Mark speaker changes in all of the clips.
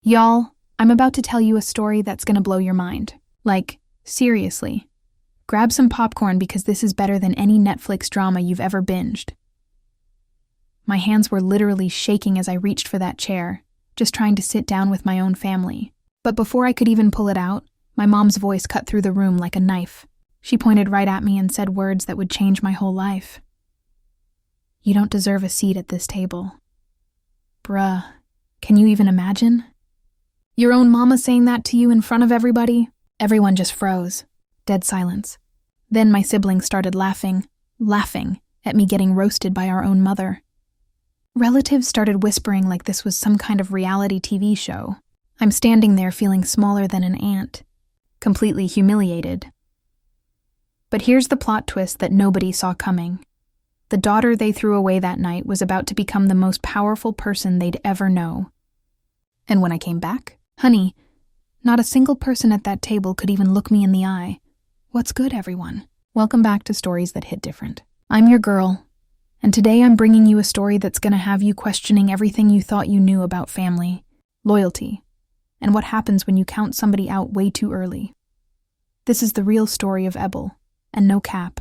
Speaker 1: Y'all, I'm about to tell you a story that's gonna blow your mind. Like, seriously. Grab some popcorn because this is better than any Netflix drama you've ever binged. My hands were literally shaking as I reached for that chair, just trying to sit down with my own family. But before I could even pull it out, my mom's voice cut through the room like a knife. She pointed right at me and said words that would change my whole life. "You don't deserve a seat at this table." Bruh, can you even imagine? Your own mama saying that to you in front of everybody? Everyone just froze. Dead silence. Then my siblings started laughing at me getting roasted by our own mother. Relatives started whispering like this was some kind of reality TV show. I'm standing there feeling smaller than an ant, completely humiliated. But here's the plot twist that nobody saw coming. The daughter they threw away that night was about to become the most powerful person they'd ever know. And when I came back, honey, not a single person at that table could even look me in the eye. What's good, everyone? Welcome back to Stories That Hit Different. I'm your girl, and today I'm bringing you a story that's gonna have you questioning everything you thought you knew about family, loyalty, and what happens when you count somebody out way too early. This is the real story of Ebel, and no cap.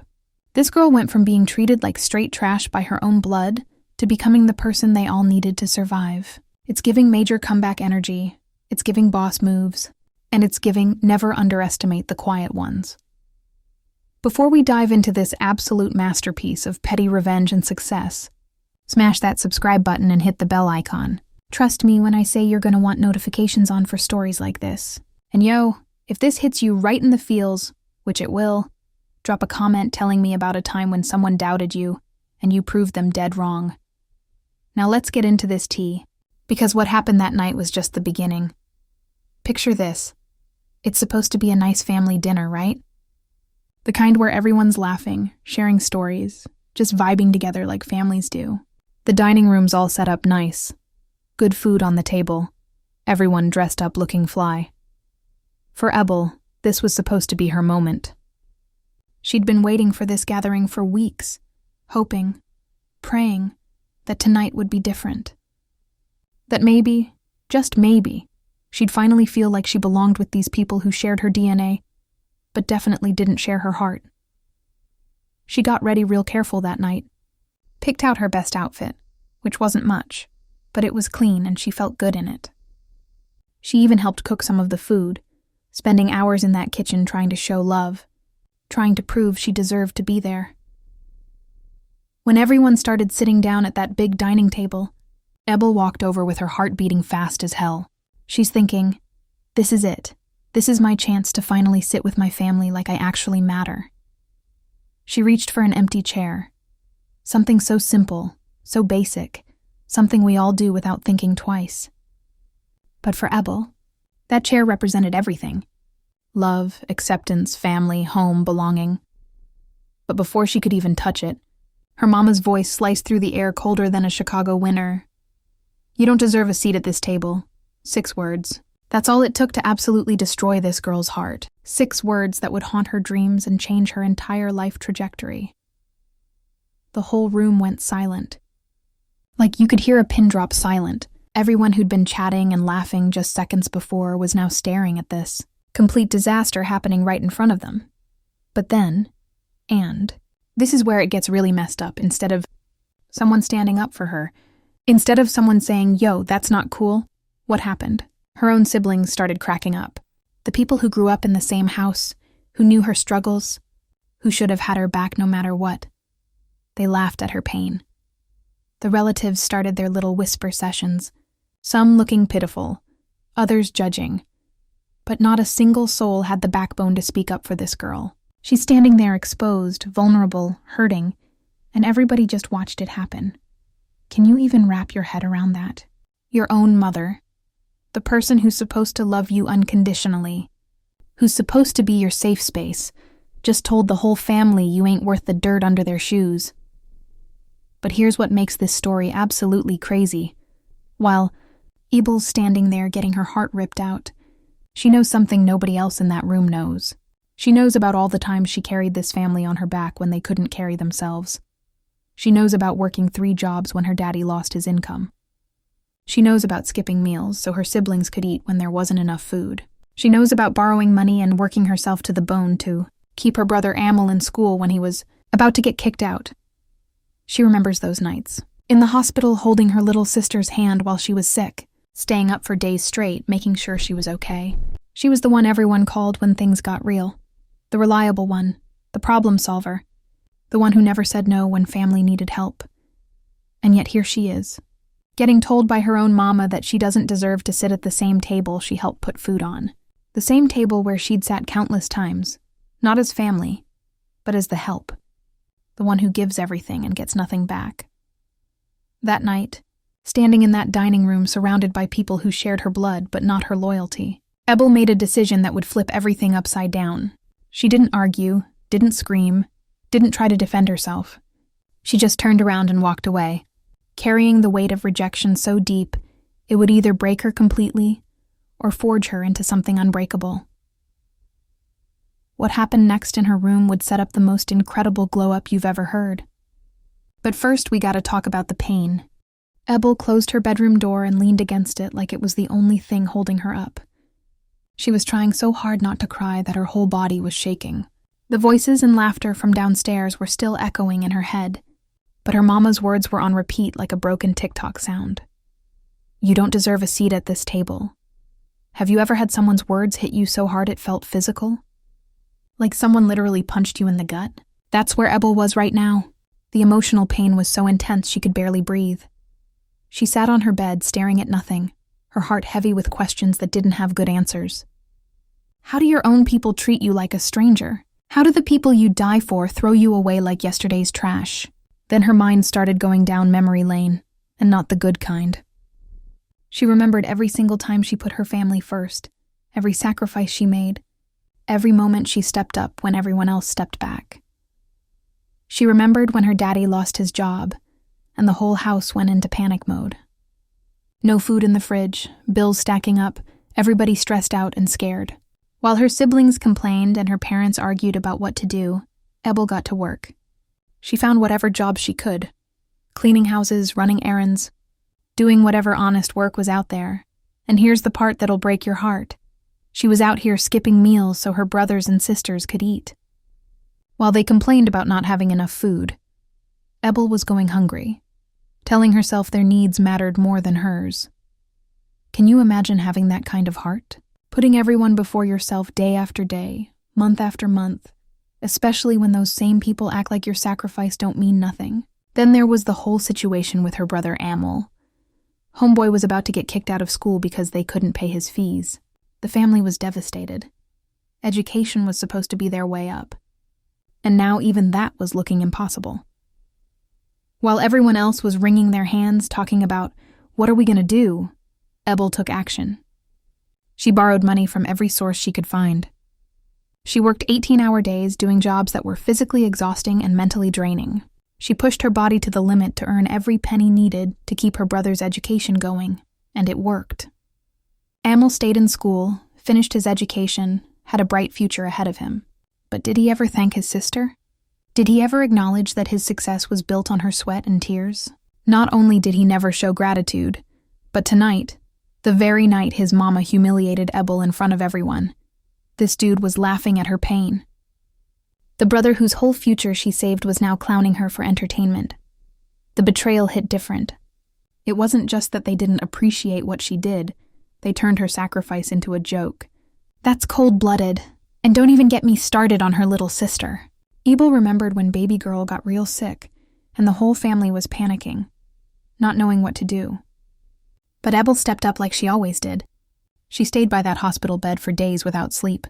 Speaker 1: This girl went from being treated like straight trash by her own blood to becoming the person they all needed to survive. It's giving major comeback energy, it's giving boss moves, and it's giving never underestimate the quiet ones. Before we dive into this absolute masterpiece of petty revenge and success, smash that subscribe button and hit the bell icon. Trust me when I say you're gonna want notifications on for stories like this. And yo, if this hits you right in the feels, which it will, drop a comment telling me about a time when someone doubted you and you proved them dead wrong. Now let's get into this tea, because what happened that night was just the beginning. Picture this. It's supposed to be a nice family dinner, right? The kind where everyone's laughing, sharing stories, just vibing together like families do. The dining room's all set up nice. Good food on the table. Everyone dressed up looking fly. For Ebel, this was supposed to be her moment. She'd been waiting for this gathering for weeks, hoping, praying, that tonight would be different. That maybe, just maybe, she'd finally feel like she belonged with these people who shared her DNA, but definitely didn't share her heart. She got ready real careful that night, picked out her best outfit, which wasn't much, but it was clean and she felt good in it. She even helped cook some of the food, spending hours in that kitchen trying to show love, trying to prove she deserved to be there. When everyone started sitting down at that big dining table, Ebel walked over with her heart beating fast as hell. She's thinking, this is it. This is my chance to finally sit with my family like I actually matter. She reached for an empty chair. Something so simple, so basic, something we all do without thinking twice. But for Ebel, that chair represented everything. Love, acceptance, family, home, belonging. But before she could even touch it, her mama's voice sliced through the air colder than a Chicago winter. "You don't deserve a seat at this table." 6 words. That's all it took to absolutely destroy this girl's heart. 6 words that would haunt her dreams and change her entire life trajectory. The whole room went silent. Like you could hear a pin drop silent. Everyone who'd been chatting and laughing just seconds before was now staring at this. Complete disaster happening right in front of them. But then, this is where it gets really messed up. Instead of someone standing up for her, instead of someone saying, "Yo, that's not cool," what happened? Her own siblings started cracking up. The people who grew up in the same house, who knew her struggles, who should have had her back no matter what. They laughed at her pain. The relatives started their little whisper sessions, some looking pitiful, others judging. But not a single soul had the backbone to speak up for this girl. She's standing there exposed, vulnerable, hurting, and everybody just watched it happen. Can you even wrap your head around that? Your own mother, the person who's supposed to love you unconditionally, who's supposed to be your safe space, just told the whole family you ain't worth the dirt under their shoes. But here's what makes this story absolutely crazy. While Ebel's standing there getting her heart ripped out, she knows something nobody else in that room knows. She knows about all the times she carried this family on her back when they couldn't carry themselves. She knows about working 3 jobs when her daddy lost his income. She knows about skipping meals so her siblings could eat when there wasn't enough food. She knows about borrowing money and working herself to the bone to keep her brother Amel in school when he was about to get kicked out. She remembers those nights. In the hospital, holding her little sister's hand while she was sick, staying up for days straight, making sure she was okay. She was the one everyone called when things got real. The reliable one, the problem solver, the one who never said no when family needed help. And yet here she is, getting told by her own mama that she doesn't deserve to sit at the same table she helped put food on. The same table where she'd sat countless times, not as family, but as the help. The one who gives everything and gets nothing back. That night, standing in that dining room surrounded by people who shared her blood but not her loyalty, Ebel made a decision that would flip everything upside down. She didn't argue, didn't scream, didn't try to defend herself. She just turned around and walked away, carrying the weight of rejection so deep it would either break her completely or forge her into something unbreakable. What happened next in her room would set up the most incredible glow-up you've ever heard. But first, we gotta talk about the pain. Ebel closed her bedroom door and leaned against it like it was the only thing holding her up. She was trying so hard not to cry that her whole body was shaking. The voices and laughter from downstairs were still echoing in her head, but her mama's words were on repeat like a broken TikTok sound. You don't deserve a seat at this table. Have you ever had someone's words hit you so hard it felt physical? Like someone literally punched you in the gut? That's where Ebel was right now. The emotional pain was so intense she could barely breathe. She sat on her bed staring at nothing, her heart heavy with questions that didn't have good answers. How do your own people treat you like a stranger? How do the people you die for throw you away like yesterday's trash? Then her mind started going down memory lane, and not the good kind. She remembered every single time she put her family first, every sacrifice she made, every moment she stepped up when everyone else stepped back. She remembered when her daddy lost his job, and the whole house went into panic mode. No food in the fridge, bills stacking up, everybody stressed out and scared. While her siblings complained and her parents argued about what to do, Ebel got to work. She found whatever job she could, cleaning houses, running errands, doing whatever honest work was out there. And here's the part that'll break your heart. She was out here skipping meals so her brothers and sisters could eat. While they complained about not having enough food, Ebel was going hungry, telling herself their needs mattered more than hers. Can you imagine having that kind of heart? Putting everyone before yourself day after day, month after month, especially when those same people act like your sacrifice don't mean nothing. Then there was the whole situation with her brother Amel. Homeboy was about to get kicked out of school because they couldn't pay his fees. The family was devastated. Education was supposed to be their way up. And now even that was looking impossible. While everyone else was wringing their hands talking about, what are we going to do? Ebel took action. She borrowed money from every source she could find. She worked 18-hour days doing jobs that were physically exhausting and mentally draining. She pushed her body to the limit to earn every penny needed to keep her brother's education going, and it worked. Amel stayed in school, finished his education, had a bright future ahead of him. But did he ever thank his sister? Did he ever acknowledge that his success was built on her sweat and tears? Not only did he never show gratitude, but tonight, the very night his mama humiliated Ebel in front of everyone, this dude was laughing at her pain. The brother whose whole future she saved was now clowning her for entertainment. The betrayal hit different. It wasn't just that they didn't appreciate what she did, they turned her sacrifice into a joke. That's cold-blooded. And don't even get me started on her little sister. Ebel remembered when baby girl got real sick, and the whole family was panicking, not knowing what to do. But Ebel stepped up like she always did. She stayed by that hospital bed for days without sleep,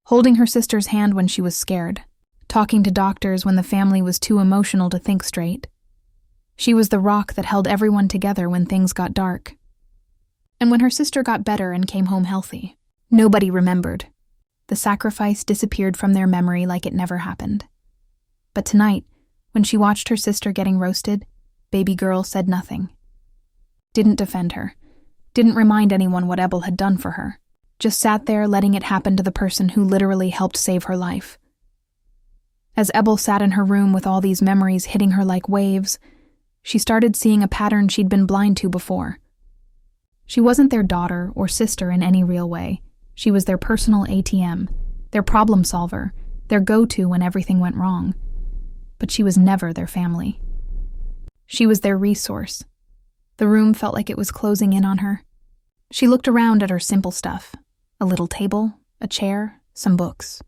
Speaker 1: holding her sister's hand when she was scared, talking to doctors when the family was too emotional to think straight. She was the rock that held everyone together when things got dark. And when her sister got better and came home healthy, nobody remembered. The sacrifice disappeared from their memory like it never happened. But tonight, when she watched her sister getting roasted, baby girl said nothing. Didn't defend her. Didn't remind anyone what Ebel had done for her. Just sat there letting it happen to the person who literally helped save her life. As Ebel sat in her room with all these memories hitting her like waves, she started seeing a pattern she'd been blind to before. She wasn't their daughter or sister in any real way. She was their personal ATM, their problem solver, their go-to when everything went wrong. But she was never their family. She was their resource. The room felt like it was closing in on her. She looked around at her simple stuff. A little table, a chair, some books.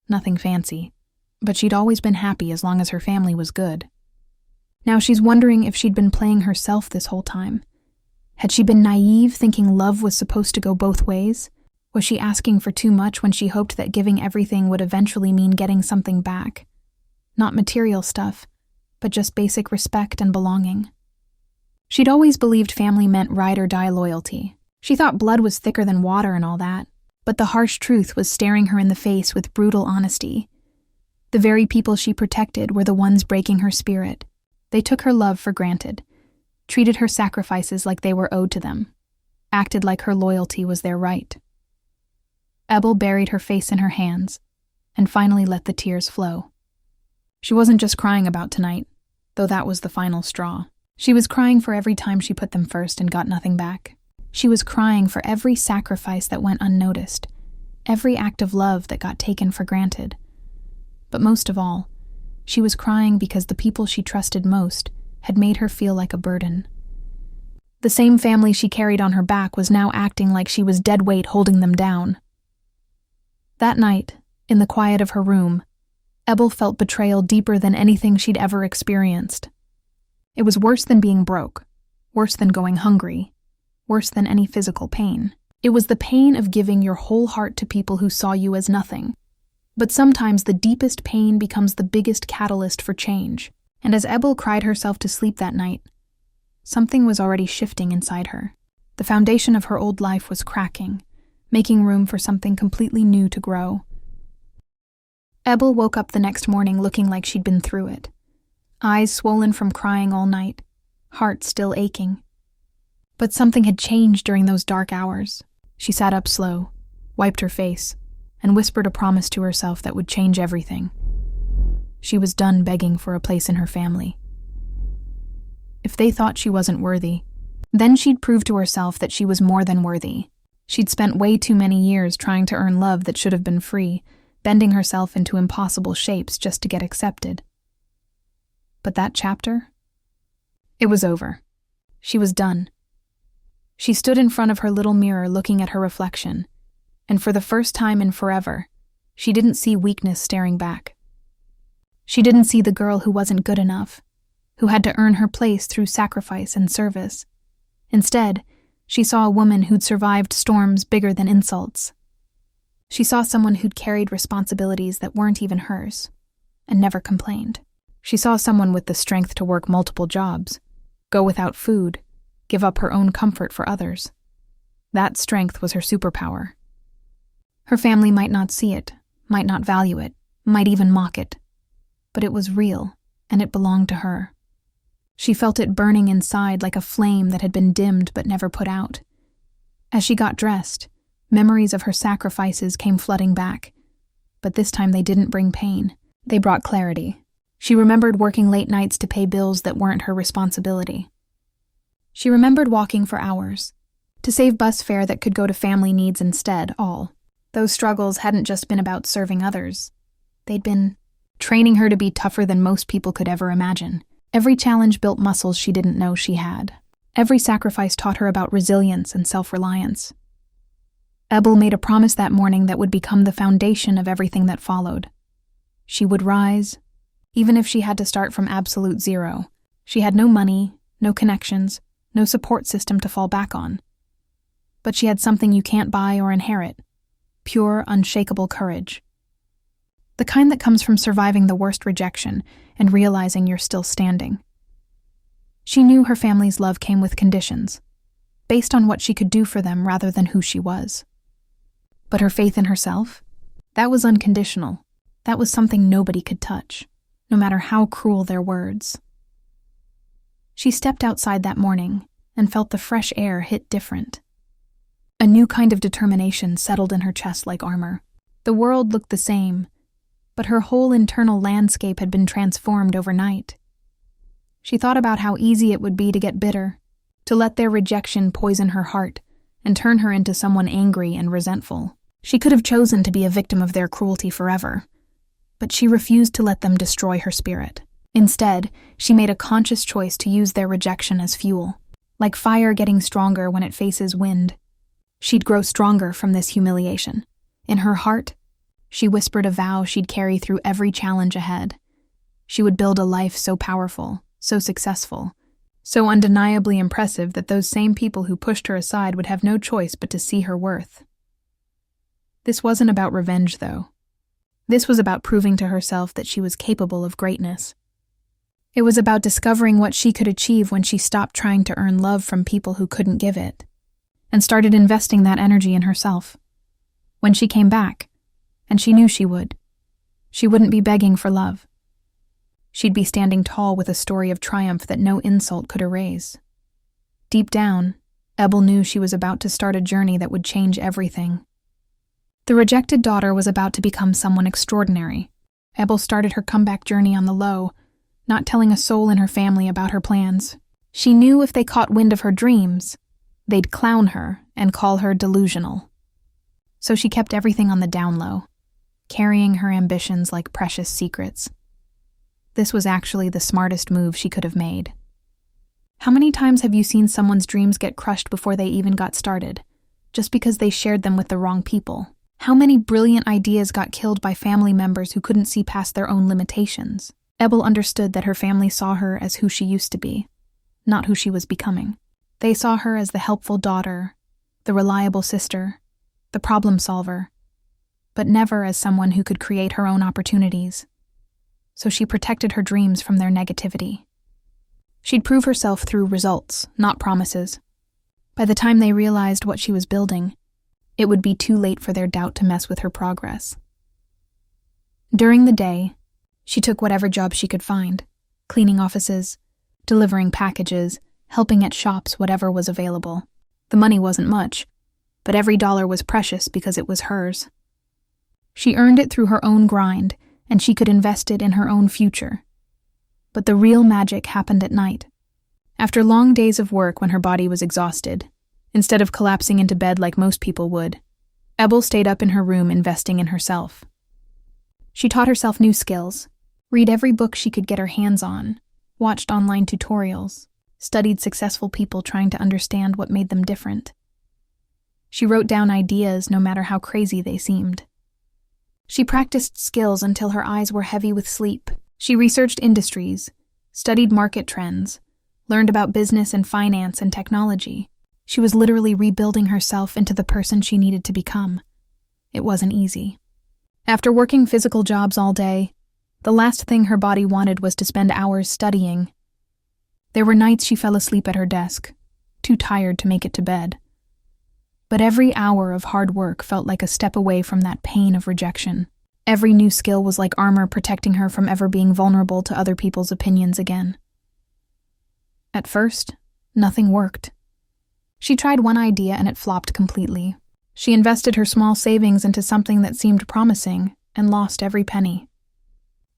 Speaker 1: Nothing fancy, but she'd always been happy as long as her family was good. Now she's wondering if she'd been playing herself this whole time. Had she been naive, thinking love was supposed to go both ways? Was she asking for too much when she hoped that giving everything would eventually mean getting something back? Not material stuff, but just basic respect and belonging. She'd always believed family meant ride-or-die loyalty. She thought blood was thicker than water and all that, but the harsh truth was staring her in the face with brutal honesty. The very people she protected were the ones breaking her spirit. They took her love for granted, treated her sacrifices like they were owed to them, acted like her loyalty was their right. Ebel buried her face in her hands and finally let the tears flow. She wasn't just crying about tonight, though that was the final straw. She was crying for every time she put them first and got nothing back. She was crying for every sacrifice that went unnoticed, every act of love that got taken for granted. But most of all, she was crying because the people she trusted most had made her feel like a burden. The same family she carried on her back was now acting like she was dead weight holding them down. That night, in the quiet of her room, Ebel felt betrayal deeper than anything she'd ever experienced. It was worse than being broke, worse than going hungry, worse than any physical pain. It was the pain of giving your whole heart to people who saw you as nothing. But sometimes the deepest pain becomes the biggest catalyst for change. And as Ebel cried herself to sleep that night, something was already shifting inside her. The foundation of her old life was cracking, making room for something completely new to grow. Ebel woke up the next morning looking like she'd been through it. Eyes swollen from crying all night, heart still aching. But something had changed during those dark hours. She sat up slow, wiped her face, and whispered a promise to herself that would change everything. She was done begging for a place in her family. If they thought she wasn't worthy, then she'd prove to herself that she was more than worthy. She'd spent way too many years trying to earn love that should have been free, bending herself into impossible shapes just to get accepted. But that chapter? It was over. She was done. She stood in front of her little mirror looking at her reflection, and for the first time in forever, she didn't see weakness staring back. She didn't see the girl who wasn't good enough, who had to earn her place through sacrifice and service. Instead, she saw a woman who'd survived storms bigger than insults. She saw someone who'd carried responsibilities that weren't even hers, and never complained. She saw someone with the strength to work multiple jobs, go without food, give up her own comfort for others. That strength was her superpower. Her family might not see it, might not value it, might even mock it. But it was real, and it belonged to her. She felt it burning inside like a flame that had been dimmed but never put out. As she got dressed, memories of her sacrifices came flooding back. But this time they didn't bring pain. They brought clarity. She remembered working late nights to pay bills that weren't her responsibility. She remembered walking for hours, to save bus fare that could go to family needs instead, all. Those struggles hadn't just been about serving others. They'd been training her to be tougher than most people could ever imagine. Every challenge built muscles she didn't know she had. Every sacrifice taught her about resilience and self-reliance. Ebel made a promise that morning that would become the foundation of everything that followed. She would rise, even if she had to start from absolute zero. She had no money, no connections, no support system to fall back on. But she had something you can't buy or inherit: pure, unshakable courage. The kind that comes from surviving the worst rejection and realizing you're still standing. She knew her family's love came with conditions, based on what she could do for them rather than who she was. But her faith in herself? That was unconditional. That was something nobody could touch, no matter how cruel their words. She stepped outside that morning and felt the fresh air hit different. A new kind of determination settled in her chest like armor. The world looked the same, but her whole internal landscape had been transformed overnight. She thought about how easy it would be to get bitter, to let their rejection poison her heart and turn her into someone angry and resentful. She could have chosen to be a victim of their cruelty forever, but she refused to let them destroy her spirit. Instead, she made a conscious choice to use their rejection as fuel. Like fire getting stronger when it faces wind, she'd grow stronger from this humiliation. In her heart, she whispered a vow she'd carry through every challenge ahead. She would build a life so powerful, so successful, so undeniably impressive that those same people who pushed her aside would have no choice but to see her worth. This wasn't about revenge, though. This was about proving to herself that she was capable of greatness. It was about discovering what she could achieve when she stopped trying to earn love from people who couldn't give it, and started investing that energy in herself. When she came back, and she knew she wouldn't be begging for love. She'd be standing tall with a story of triumph that no insult could erase. Deep down, Ebel knew she was about to start a journey that would change everything. The rejected daughter was about to become someone extraordinary. Ebel started her comeback journey on the low, not telling a soul in her family about her plans. She knew if they caught wind of her dreams, they'd clown her and call her delusional. So she kept everything on the down low, carrying her ambitions like precious secrets. This was actually the smartest move she could have made. How many times have you seen someone's dreams get crushed before they even got started, just because they shared them with the wrong people? How many brilliant ideas got killed by family members who couldn't see past their own limitations? Ebel understood that her family saw her as who she used to be, not who she was becoming. They saw her as the helpful daughter, the reliable sister, the problem solver, but never as someone who could create her own opportunities. So she protected her dreams from their negativity. She'd prove herself through results, not promises. By the time they realized what she was building, it would be too late for their doubt to mess with her progress. During the day, she took whatever job she could find, cleaning offices, delivering packages, helping at shops, whatever was available. The money wasn't much, but every dollar was precious because it was hers. She earned it through her own grind, and she could invest it in her own future. But the real magic happened at night. After long days of work when her body was exhausted, instead of collapsing into bed like most people would, Ebel stayed up in her room investing in herself. She taught herself new skills, read every book she could get her hands on, watched online tutorials, studied successful people trying to understand what made them different. She wrote down ideas no matter how crazy they seemed. She practiced skills until her eyes were heavy with sleep. She researched industries, studied market trends, learned about business and finance and technology. She was literally rebuilding herself into the person she needed to become. It wasn't easy. After working physical jobs all day, the last thing her body wanted was to spend hours studying. There were nights she fell asleep at her desk, too tired to make it to bed. But every hour of hard work felt like a step away from that pain of rejection. Every new skill was like armor protecting her from ever being vulnerable to other people's opinions again. At first, nothing worked. She tried one idea and it flopped completely. She invested her small savings into something that seemed promising and lost every penny.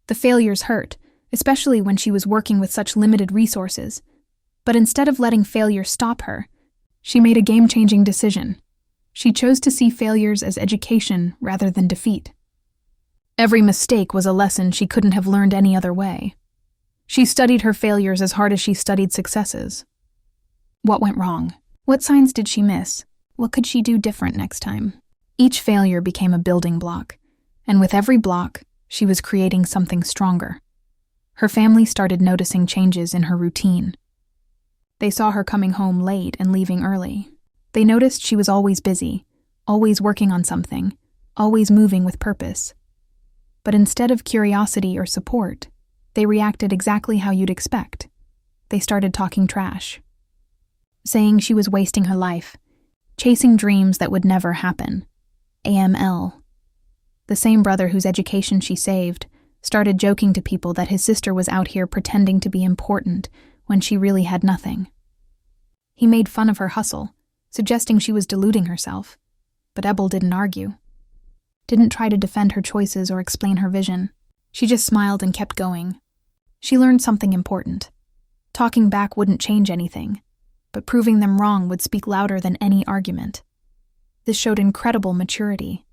Speaker 1: The failures hurt, especially when she was working with such limited resources. But instead of letting failure stop her, she made a game-changing decision. She chose to see failures as education rather than defeat. Every mistake was a lesson she couldn't have learned any other way. She studied her failures as hard as she studied successes. What went wrong? What signs did she miss? What could she do different next time? Each failure became a building block, and with every block, she was creating something stronger. Her family started noticing changes in her routine. They saw her coming home late and leaving early. They noticed she was always busy, always working on something, always moving with purpose. But instead of curiosity or support, they reacted exactly how you'd expect. They started talking trash, saying she was wasting her life, chasing dreams that would never happen. AML. The same brother whose education she saved started joking to people that his sister was out here pretending to be important when she really had nothing. He made fun of her hustle, suggesting she was deluding herself, but Ebel didn't argue. Didn't try to defend her choices or explain her vision. She just smiled and kept going. She learned something important. Talking back wouldn't change anything. but proving them wrong would speak louder than any argument. This showed incredible maturity.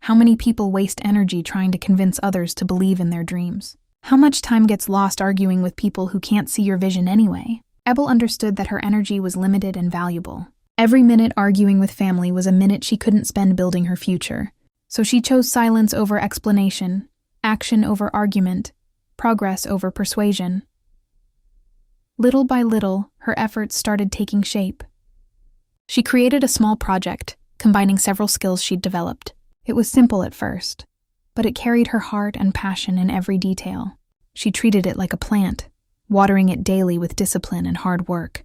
Speaker 1: How many people waste energy trying to convince others to believe in their dreams? How much time gets lost arguing with people who can't see your vision anyway? Ebel understood that her energy was limited and valuable. Every minute arguing with family was a minute she couldn't spend building her future. So she chose silence over explanation, action over argument, progress over persuasion. Little by little, her efforts started taking shape. She created a small project, combining several skills she'd developed. It was simple at first, but it carried her heart and passion in every detail. She treated it like a plant, watering it daily with discipline and hard work.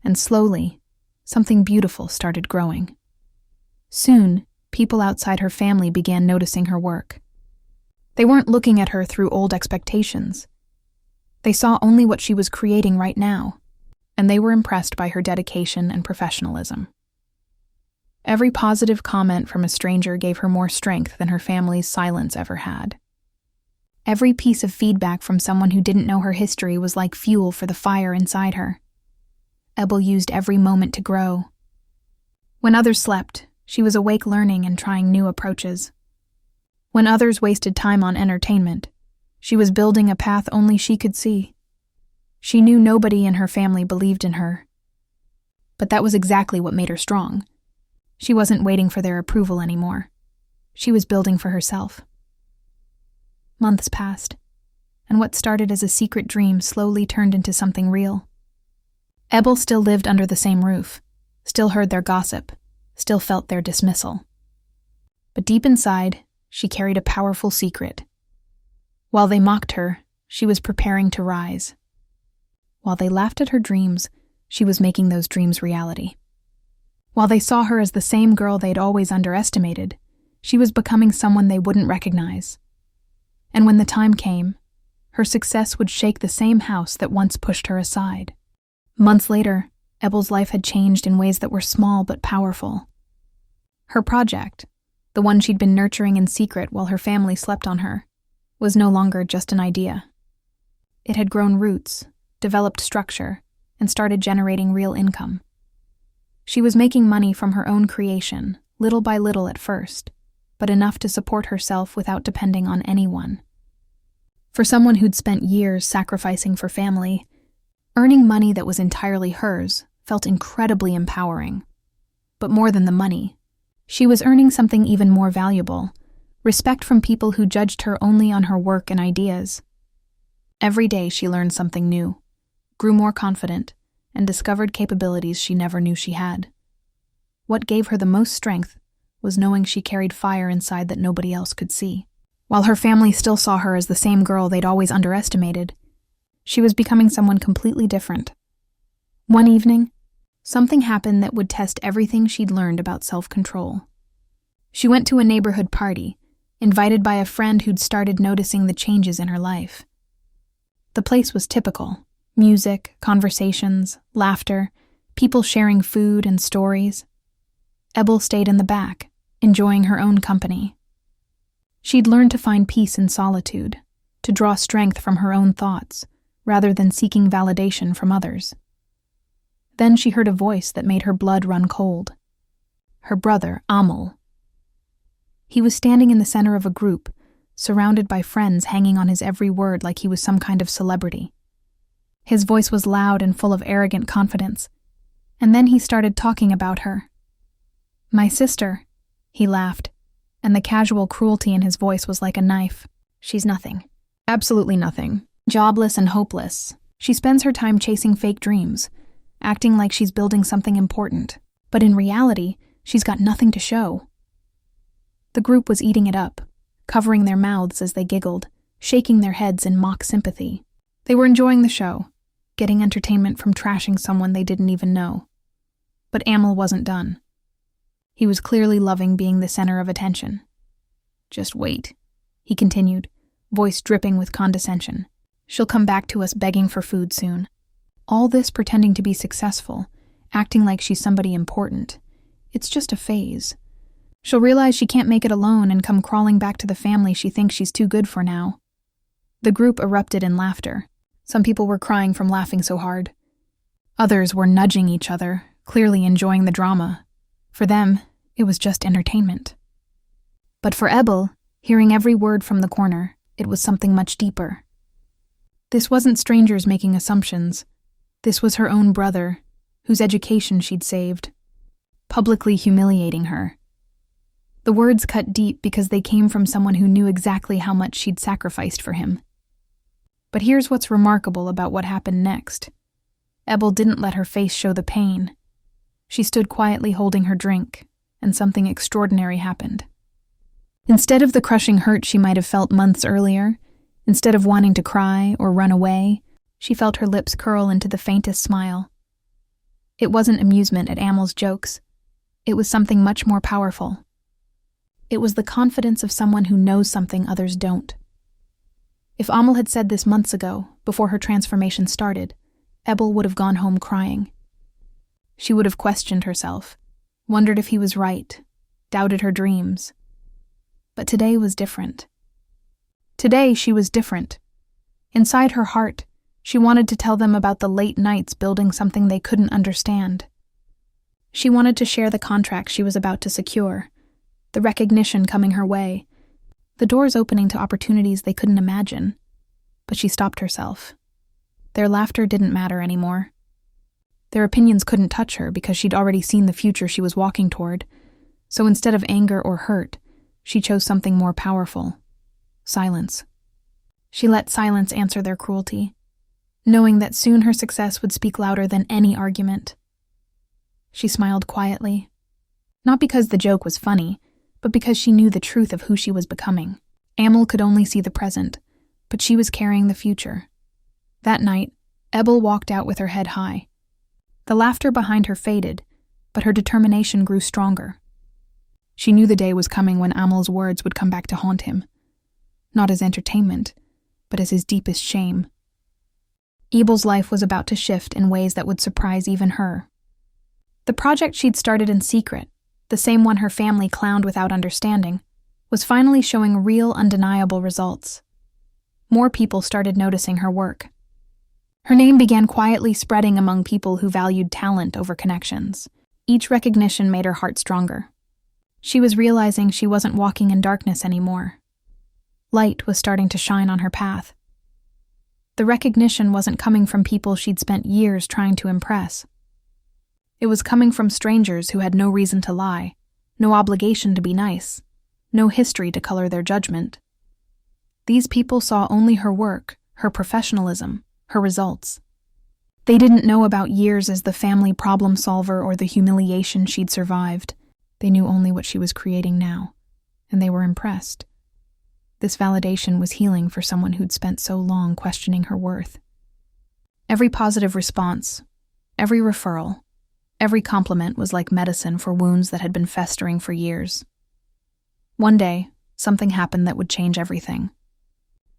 Speaker 1: And slowly, something beautiful started growing. Soon, people outside her family began noticing her work. They weren't looking at her through old expectations. They saw only what she was creating right now, and they were impressed by her dedication and professionalism. Every positive comment from a stranger gave her more strength than her family's silence ever had. Every piece of feedback from someone who didn't know her history was like fuel for the fire inside her. Ebel used every moment to grow. When others slept, she was awake learning and trying new approaches. When others wasted time on entertainment, she was building a path only she could see. She knew nobody in her family believed in her. But that was exactly what made her strong. She wasn't waiting for their approval anymore. She was building for herself. Months passed, and what started as a secret dream slowly turned into something real. Ebel still lived under the same roof, still heard their gossip, still felt their dismissal. But deep inside, she carried a powerful secret. While they mocked her, she was preparing to rise. While they laughed at her dreams, she was making those dreams reality. While they saw her as the same girl they'd always underestimated, she was becoming someone they wouldn't recognize. And when the time came, her success would shake the same house that once pushed her aside. Months later, Ebel's life had changed in ways that were small but powerful. Her project, the one she'd been nurturing in secret while her family slept on her, was no longer just an idea. It had grown roots, developed structure, and started generating real income. She was making money from her own creation, little by little at first, but enough to support herself without depending on anyone. For someone who'd spent years sacrificing for family, earning money that was entirely hers felt incredibly empowering. But more than the money, she was earning something even more valuable: respect from people who judged her only on her work and ideas. Every day she learned something new, grew more confident, and discovered capabilities she never knew she had. What gave her the most strength was knowing she carried fire inside that nobody else could see. While her family still saw her as the same girl they'd always underestimated, she was becoming someone completely different. One evening, something happened that would test everything she'd learned about self-control. She went to a neighborhood party, invited by a friend who'd started noticing the changes in her life. The place was typical: music, conversations, laughter, people sharing food and stories. Ebel stayed in the back, enjoying her own company. She'd learned to find peace in solitude, to draw strength from her own thoughts, rather than seeking validation from others. Then she heard a voice that made her blood run cold. Her brother, Amul. He was standing in the center of a group, surrounded by friends hanging on his every word like he was some kind of celebrity. His voice was loud and full of arrogant confidence, and then he started talking about her. "My sister," he laughed, and the casual cruelty in his voice was like a knife. "She's nothing. Absolutely nothing. Jobless and hopeless. She spends her time chasing fake dreams, acting like she's building something important. But in reality, she's got nothing to show." The group was eating it up, covering their mouths as they giggled, shaking their heads in mock sympathy. They were enjoying the show, getting entertainment from trashing someone they didn't even know. But Amul wasn't done. He was clearly loving being the center of attention. "Just wait," he continued, voice dripping with condescension. "She'll come back to us begging for food soon. All this pretending to be successful, acting like she's somebody important. It's just a phase. She'll realize she can't make it alone and come crawling back to the family she thinks she's too good for now." The group erupted in laughter. Some people were crying from laughing so hard. Others were nudging each other, clearly enjoying the drama. For them, it was just entertainment. But for Ebel, hearing every word from the corner, it was something much deeper. This wasn't strangers making assumptions. This was her own brother, whose education she'd saved, publicly humiliating her. The words cut deep because they came from someone who knew exactly how much she'd sacrificed for him. But here's what's remarkable about what happened next. Ebel didn't let her face show the pain. She stood quietly holding her drink, and something extraordinary happened. Instead of the crushing hurt she might have felt months earlier, instead of wanting to cry or run away, she felt her lips curl into the faintest smile. It wasn't amusement at Amel's jokes. It was something much more powerful. It was the confidence of someone who knows something others don't. If Amel had said this months ago, before her transformation started, Ebel would have gone home crying. She would have questioned herself, wondered if he was right, doubted her dreams. But today was different. Today she was different. Inside her heart, she wanted to tell them about the late nights building something they couldn't understand. She wanted to share the contract she was about to secure, the recognition coming her way, the doors opening to opportunities they couldn't imagine. But she stopped herself. Their laughter didn't matter anymore. Their opinions couldn't touch her because she'd already seen the future she was walking toward. So instead of anger or hurt, she chose something more powerful: silence. She let silence answer their cruelty, knowing that soon her success would speak louder than any argument. She smiled quietly, not because the joke was funny, but because she knew the truth of who she was becoming. Amel could only see the present, but she was carrying the future. That night, Ebel walked out with her head high. The laughter behind her faded, but her determination grew stronger. She knew the day was coming when Amel's words would come back to haunt him, not as entertainment, but as his deepest shame. Ebel's life was about to shift in ways that would surprise even her. The project she'd started in secret, the same one her family clowned without understanding, was finally showing real, undeniable results. More people started noticing her work. Her name began quietly spreading among people who valued talent over connections. Each recognition made her heart stronger. She was realizing she wasn't walking in darkness anymore. Light was starting to shine on her path. The recognition wasn't coming from people she'd spent years trying to impress. It was coming from strangers who had no reason to lie, no obligation to be nice, no history to color their judgment. These people saw only her work, her professionalism, her results. They didn't know about years as the family problem solver or the humiliation she'd survived. They knew only what she was creating now, and they were impressed. This validation was healing for someone who'd spent so long questioning her worth. Every positive response, every referral, every compliment was like medicine for wounds that had been festering for years. One day, something happened that would change everything.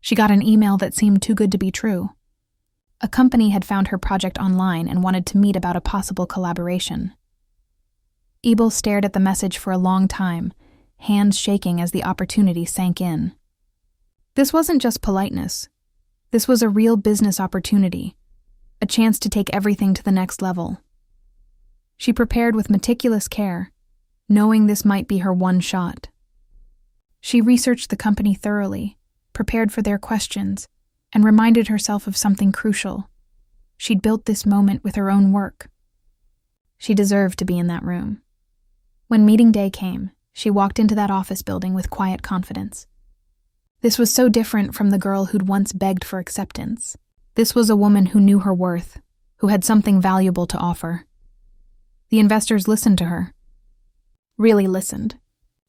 Speaker 1: She got an email that seemed too good to be true. A company had found her project online and wanted to meet about a possible collaboration. Ebel stared at the message for a long time, hands shaking as the opportunity sank in. This wasn't just politeness. This was a real business opportunity, a chance to take everything to the next level. She prepared with meticulous care, knowing this might be her one shot. She researched the company thoroughly, prepared for their questions, and reminded herself of something crucial. She'd built this moment with her own work. She deserved to be in that room. When meeting day came, she walked into that office building with quiet confidence. This was so different from the girl who'd once begged for acceptance. This was a woman who knew her worth, who had something valuable to offer. The investors listened to her. Really listened.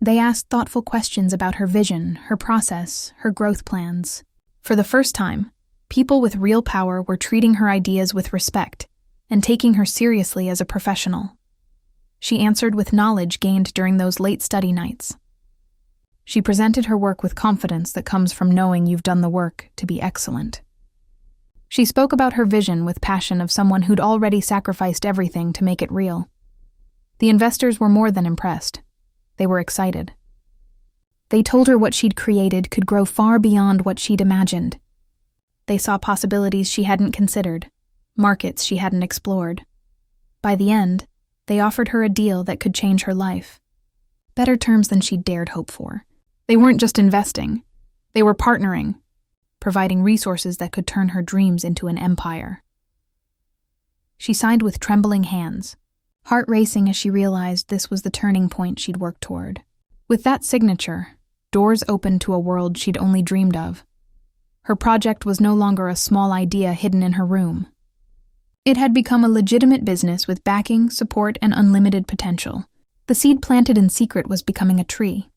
Speaker 1: They asked thoughtful questions about her vision, her process, her growth plans. For the first time, people with real power were treating her ideas with respect and taking her seriously as a professional. She answered with knowledge gained during those late study nights. She presented her work with confidence that comes from knowing you've done the work to be excellent. She spoke about her vision with passion of someone who'd already sacrificed everything to make it real. The investors were more than impressed. They were excited. They told her what she'd created could grow far beyond what she'd imagined. They saw possibilities she hadn't considered, markets she hadn't explored. By the end, they offered her a deal that could change her life. Better terms than she'd dared hope for. They weren't just investing, they were partnering, providing resources that could turn her dreams into an empire. She signed with trembling hands, heart racing as she realized this was the turning point she'd worked toward. With that signature, doors opened to a world she'd only dreamed of. Her project was no longer a small idea hidden in her room. It had become a legitimate business with backing, support, and unlimited potential. The seed planted in secret was becoming a tree.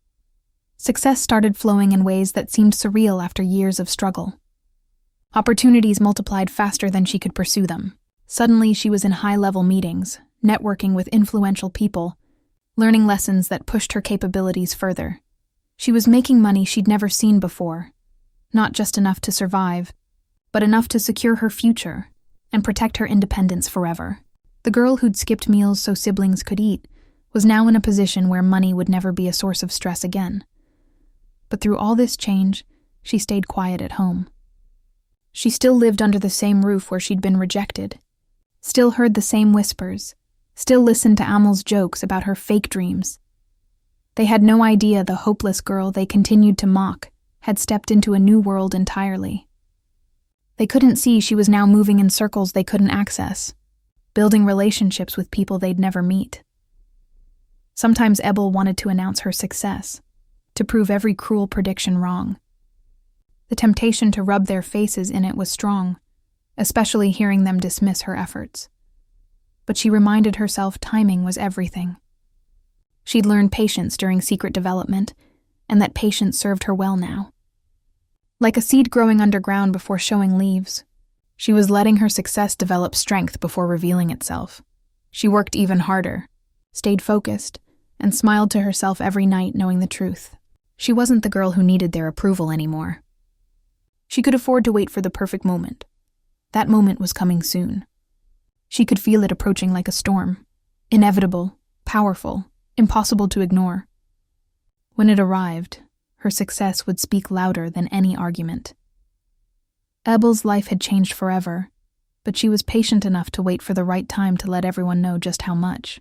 Speaker 1: Success started flowing in ways that seemed surreal after years of struggle. Opportunities multiplied faster than she could pursue them. Suddenly, she was in high-level meetings, networking with influential people, learning lessons that pushed her capabilities further. She was making money she'd never seen before, not just enough to survive, but enough to secure her future and protect her independence forever. The girl who'd skipped meals so siblings could eat was now in a position where money would never be a source of stress again. But through all this change, she stayed quiet at home. She still lived under the same roof where she'd been rejected, still heard the same whispers, still listened to Amel's jokes about her fake dreams. They had no idea the hopeless girl they continued to mock had stepped into a new world entirely. They couldn't see she was now moving in circles they couldn't access, building relationships with people they'd never meet. Sometimes Ebel wanted to announce her success, to prove every cruel prediction wrong. The temptation to rub their faces in it was strong, especially hearing them dismiss her efforts. But she reminded herself timing was everything. She'd learned patience during secret development, and that patience served her well now. Like a seed growing underground before showing leaves, she was letting her success develop strength before revealing itself. She worked even harder, stayed focused, and smiled to herself every night knowing the truth. She wasn't the girl who needed their approval anymore. She could afford to wait for the perfect moment. That moment was coming soon. She could feel it approaching like a storm, inevitable, powerful, impossible to ignore. When it arrived, her success would speak louder than any argument. Ebel's life had changed forever, but she was patient enough to wait for the right time to let everyone know just how much.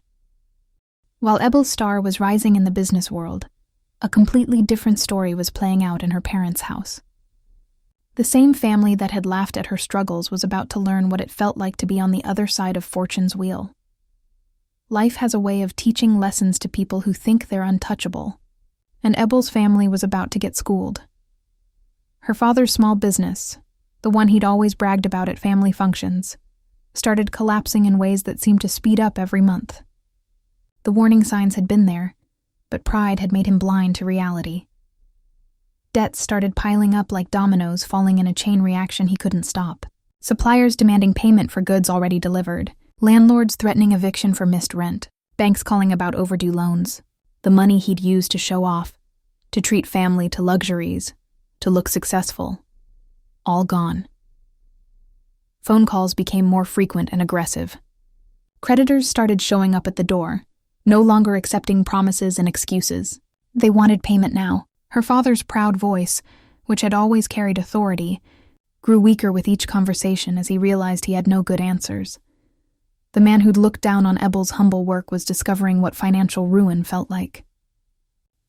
Speaker 1: While Ebel's star was rising in the business world, a completely different story was playing out in her parents' house. The same family that had laughed at her struggles was about to learn what it felt like to be on the other side of fortune's wheel. Life has a way of teaching lessons to people who think they're untouchable, and Ebel's family was about to get schooled. Her father's small business, the one he'd always bragged about at family functions, started collapsing in ways that seemed to speed up every month. The warning signs had been there, but pride had made him blind to reality. Debts started piling up like dominoes, falling in a chain reaction he couldn't stop. Suppliers demanding payment for goods already delivered, landlords threatening eviction for missed rent, banks calling about overdue loans. The money he'd used to show off, to treat family to luxuries, to look successful, all gone. Phone calls became more frequent and aggressive. Creditors started showing up at the door, no longer accepting promises and excuses. They wanted payment now. Her father's proud voice, which had always carried authority, grew weaker with each conversation as he realized he had no good answers. The man who'd looked down on Ebel's humble work was discovering what financial ruin felt like.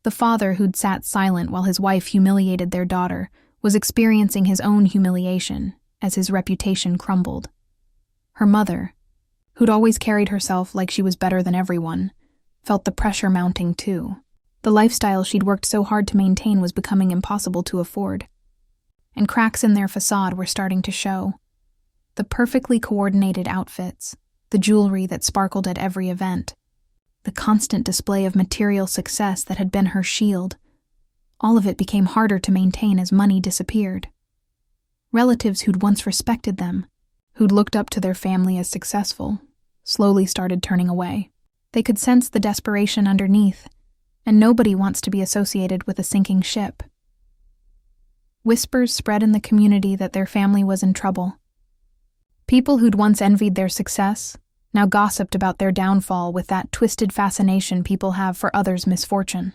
Speaker 1: The father who'd sat silent while his wife humiliated their daughter was experiencing his own humiliation as his reputation crumbled. Her mother, who'd always carried herself like she was better than everyone, felt the pressure mounting too. The lifestyle she'd worked so hard to maintain was becoming impossible to afford, and cracks in their facade were starting to show. The perfectly coordinated outfits, the jewelry that sparkled at every event, the constant display of material success that had been her shield, all of it became harder to maintain as money disappeared. Relatives who'd once respected them, who'd looked up to their family as successful, slowly started turning away. They could sense the desperation underneath, and nobody wants to be associated with a sinking ship. Whispers spread in the community that their family was in trouble. People who'd once envied their success now gossiped about their downfall with that twisted fascination people have for others' misfortune.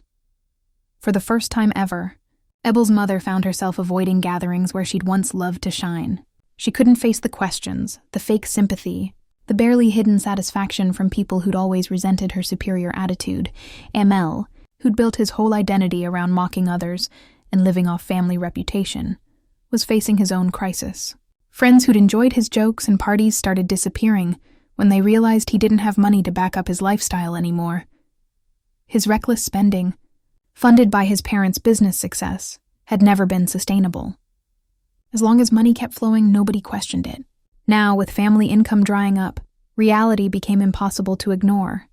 Speaker 1: For the first time ever, Ebel's mother found herself avoiding gatherings where she'd once loved to shine. She couldn't face the questions, the fake sympathy, the barely hidden satisfaction from people who'd always resented her superior attitude. ML, who'd built his whole identity around mocking others and living off family reputation, was facing his own crisis. Friends who'd enjoyed his jokes and parties started disappearing when they realized he didn't have money to back up his lifestyle anymore. His reckless spending, funded by his parents' business success, had never been sustainable. As long as money kept flowing, nobody questioned it. Now, with family income drying up, reality became impossible to ignore.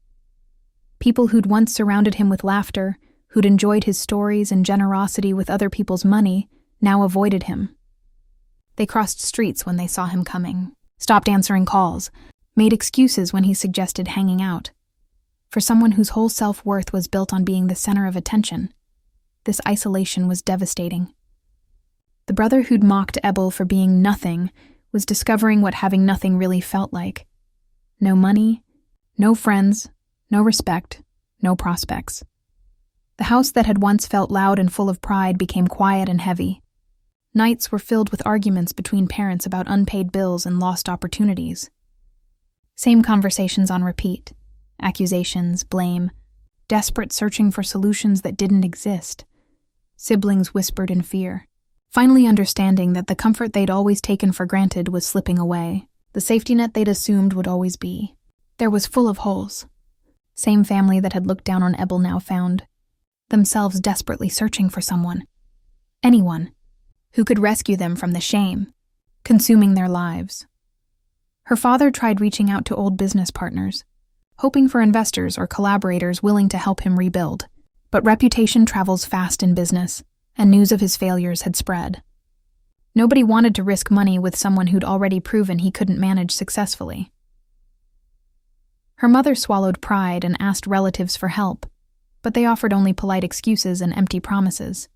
Speaker 1: People who'd once surrounded him with laughter, who'd enjoyed his stories and generosity with other people's money, now avoided him. They crossed streets when they saw him coming, stopped answering calls, made excuses when he suggested hanging out. For someone whose whole self-worth was built on being the center of attention, this isolation was devastating. The brother who'd mocked Ebel for being nothing was discovering what having nothing really felt like. No money, no friends, no respect, no prospects. The house that had once felt loud and full of pride became quiet and heavy. Nights were filled with arguments between parents about unpaid bills and lost opportunities. Same conversations on repeat. Accusations, blame, desperate searching for solutions that didn't exist. Siblings whispered in fear, finally understanding that the comfort they'd always taken for granted was slipping away. The safety net they'd assumed would always be. There was full of holes. Same family that had looked down on Ebel now found themselves desperately searching for someone. Anyone who could rescue them from the shame consuming their lives. Her father tried reaching out to old business partners, hoping for investors or collaborators willing to help him rebuild. But reputation travels fast in business, and news of his failures had spread. Nobody wanted to risk money with someone who'd already proven he couldn't manage successfully. Her mother swallowed pride and asked relatives for help, but they offered only polite excuses and empty promises.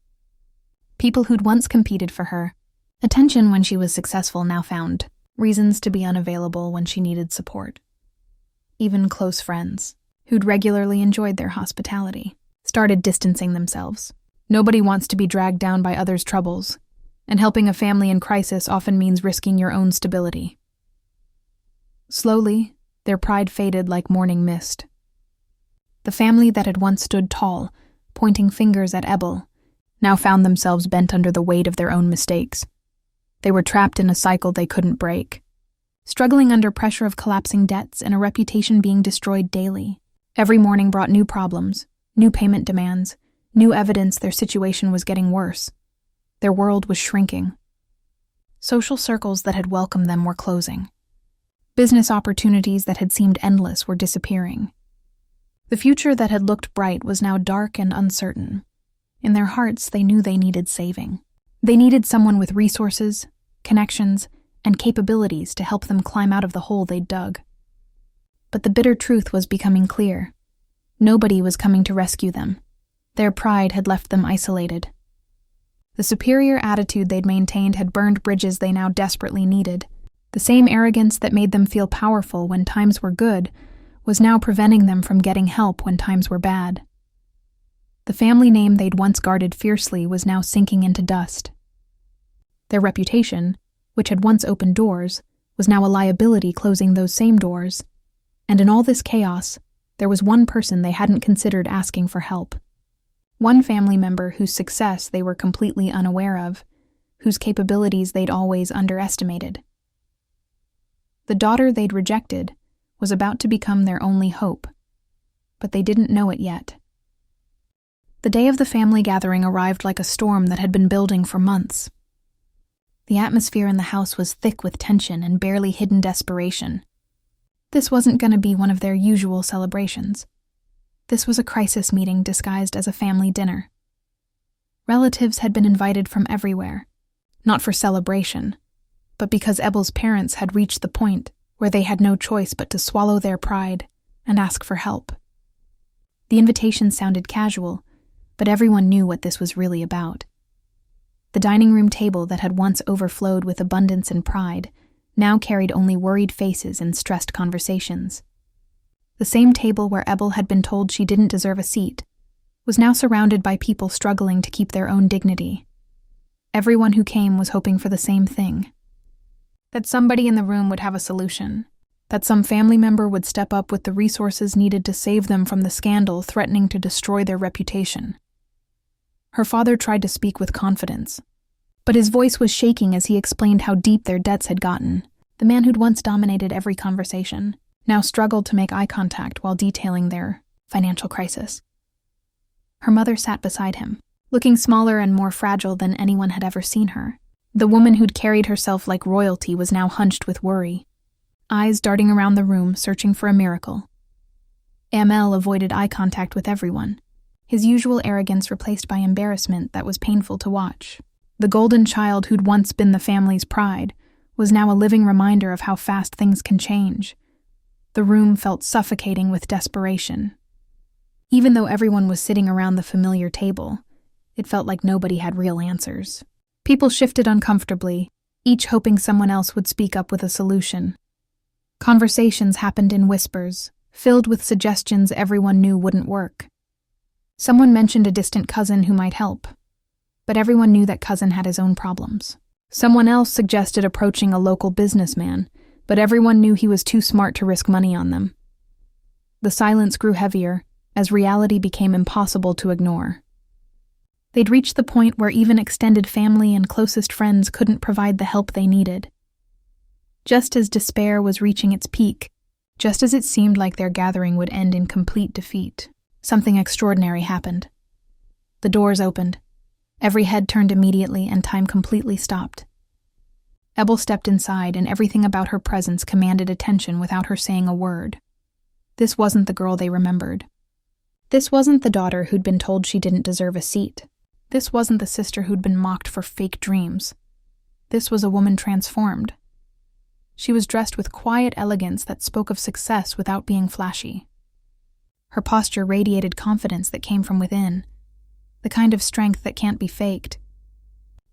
Speaker 1: People who'd once competed for her attention when she was successful now found reasons to be unavailable when she needed support. Even close friends, who'd regularly enjoyed their hospitality, started distancing themselves. Nobody wants to be dragged down by others' troubles, and helping a family in crisis often means risking your own stability. Slowly, their pride faded like morning mist. The family that had once stood tall, pointing fingers at Ebel, now found themselves bent under the weight of their own mistakes. They were trapped in a cycle they couldn't break, struggling under pressure of collapsing debts and a reputation being destroyed daily. Every morning brought new problems, new payment demands, new evidence their situation was getting worse. Their world was shrinking. Social circles that had welcomed them were closing. Business opportunities that had seemed endless were disappearing. The future that had looked bright was now dark and uncertain. In their hearts, they knew they needed saving. They needed someone with resources, connections, and capabilities to help them climb out of the hole they'd dug. But the bitter truth was becoming clear. Nobody was coming to rescue them. Their pride had left them isolated. The superior attitude they'd maintained had burned bridges they now desperately needed. The same arrogance that made them feel powerful when times were good was now preventing them from getting help when times were bad. The family name they'd once guarded fiercely was now sinking into dust. Their reputation, which had once opened doors, was now a liability closing those same doors. And in all this chaos, there was one person they hadn't considered asking for help. One family member whose success they were completely unaware of, whose capabilities they'd always underestimated. The daughter they'd rejected was about to become their only hope, but they didn't know it yet. The day of the family gathering arrived like a storm that had been building for months. The atmosphere in the house was thick with tension and barely hidden desperation. This wasn't going to be one of their usual celebrations. This was a crisis meeting disguised as a family dinner. Relatives had been invited from everywhere, not for celebration, but because Ebel's parents had reached the point where they had no choice but to swallow their pride and ask for help. The invitation sounded casual, but everyone knew what this was really about. The dining room table that had once overflowed with abundance and pride now carried only worried faces and stressed conversations. The same table where Ebel had been told she didn't deserve a seat was now surrounded by people struggling to keep their own dignity. Everyone who came was hoping for the same thing: that somebody in the room would have a solution, that some family member would step up with the resources needed to save them from the scandal threatening to destroy their reputation. Her father tried to speak with confidence, but his voice was shaking as he explained how deep their debts had gotten. The man who'd once dominated every conversation now struggled to make eye contact while detailing their financial crisis. Her mother sat beside him, looking smaller and more fragile than anyone had ever seen her. The woman who'd carried herself like royalty was now hunched with worry, eyes darting around the room searching for a miracle. Amel avoided eye contact with everyone, his usual arrogance replaced by embarrassment that was painful to watch. The golden child who'd once been the family's pride was now a living reminder of how fast things can change. The room felt suffocating with desperation. Even though everyone was sitting around the familiar table, it felt like nobody had real answers. People shifted uncomfortably, each hoping someone else would speak up with a solution. Conversations happened in whispers, filled with suggestions everyone knew wouldn't work. Someone mentioned a distant cousin who might help, but everyone knew that cousin had his own problems. Someone else suggested approaching a local businessman, but everyone knew he was too smart to risk money on them. The silence grew heavier as reality became impossible to ignore. They'd reached the point where even extended family and closest friends couldn't provide the help they needed. Just as despair was reaching its peak, just as it seemed like their gathering would end in complete defeat, something extraordinary happened. The doors opened. Every head turned immediately and time completely stopped. Ebel stepped inside and everything about her presence commanded attention without her saying a word. This wasn't the girl they remembered. This wasn't the daughter who'd been told she didn't deserve a seat. This wasn't the sister who'd been mocked for fake dreams. This was a woman transformed. She was dressed with quiet elegance that spoke of success without being flashy. Her posture radiated confidence that came from within, the kind of strength that can't be faked.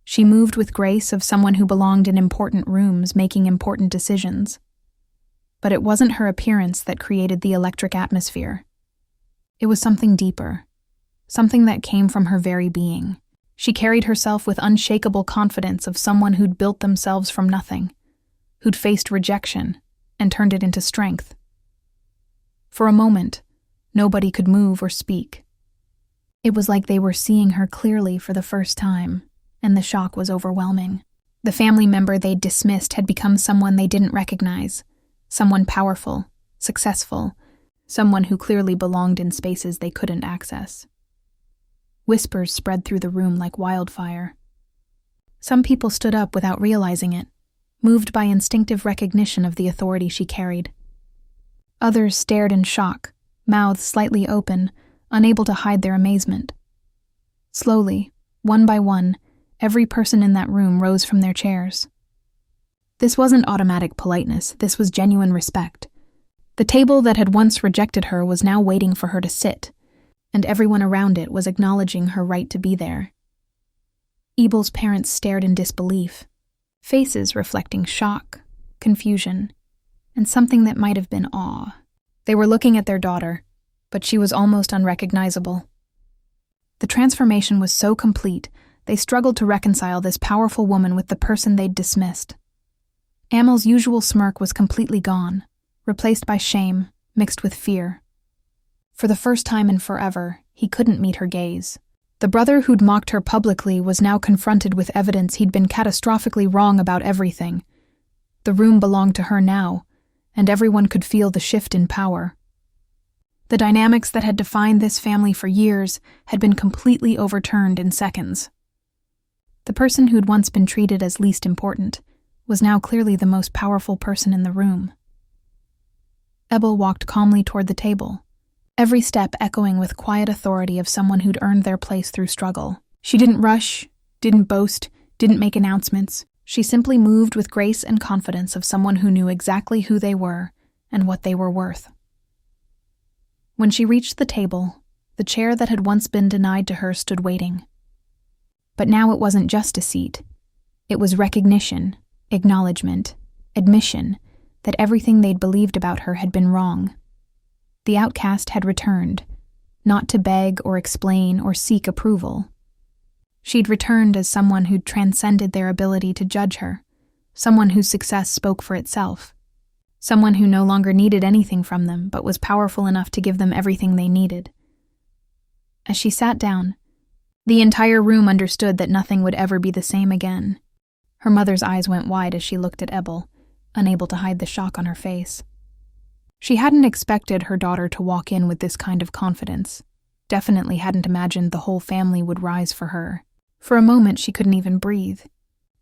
Speaker 1: She moved with grace of someone who belonged in important rooms making important decisions. But it wasn't her appearance that created the electric atmosphere. It was something deeper, something that came from her very being. She carried herself with unshakable confidence of someone who'd built themselves from nothing, who'd faced rejection and turned it into strength. For a moment, nobody could move or speak. It was like they were seeing her clearly for the first time, and the shock was overwhelming. The family member they'd dismissed had become someone they didn't recognize, someone powerful, successful, someone who clearly belonged in spaces they couldn't access. Whispers spread through the room like wildfire. Some people stood up without realizing it, moved by instinctive recognition of the authority she carried. Others stared in shock, mouths slightly open, unable to hide their amazement. Slowly, one by one, every person in that room rose from their chairs. This wasn't automatic politeness, this was genuine respect. The table that had once rejected her was now waiting for her to sit, and everyone around it was acknowledging her right to be there. Ebel's parents stared in disbelief, faces reflecting shock, confusion, and something that might have been awe. They were looking at their daughter, but she was almost unrecognizable. The transformation was so complete, they struggled to reconcile this powerful woman with the person they'd dismissed. Amel's usual smirk was completely gone, replaced by shame, mixed with fear. For the first time in forever, he couldn't meet her gaze. The brother who'd mocked her publicly was now confronted with evidence he'd been catastrophically wrong about everything. The room belonged to her now, and everyone could feel the shift in power. The dynamics that had defined this family for years had been completely overturned in seconds. The person who'd once been treated as least important was now clearly the most powerful person in the room. Ebel walked calmly toward the table, every step echoing with quiet authority of someone who'd earned their place through struggle. She didn't rush, didn't boast, didn't make announcements. She simply moved with grace and confidence of someone who knew exactly who they were and what they were worth. When she reached the table, the chair that had once been denied to her stood waiting. But now it wasn't just a seat. It was recognition, acknowledgement, admission that everything they'd believed about her had been wrong. The outcast had returned, not to beg or explain or seek approval. She'd returned as someone who'd transcended their ability to judge her, someone whose success spoke for itself, someone who no longer needed anything from them but was powerful enough to give them everything they needed. As she sat down, the entire room understood that nothing would ever be the same again. Her mother's eyes went wide as she looked at Ebel, unable to hide the shock on her face. She hadn't expected her daughter to walk in with this kind of confidence. Definitely hadn't imagined the whole family would rise for her. For a moment, she couldn't even breathe,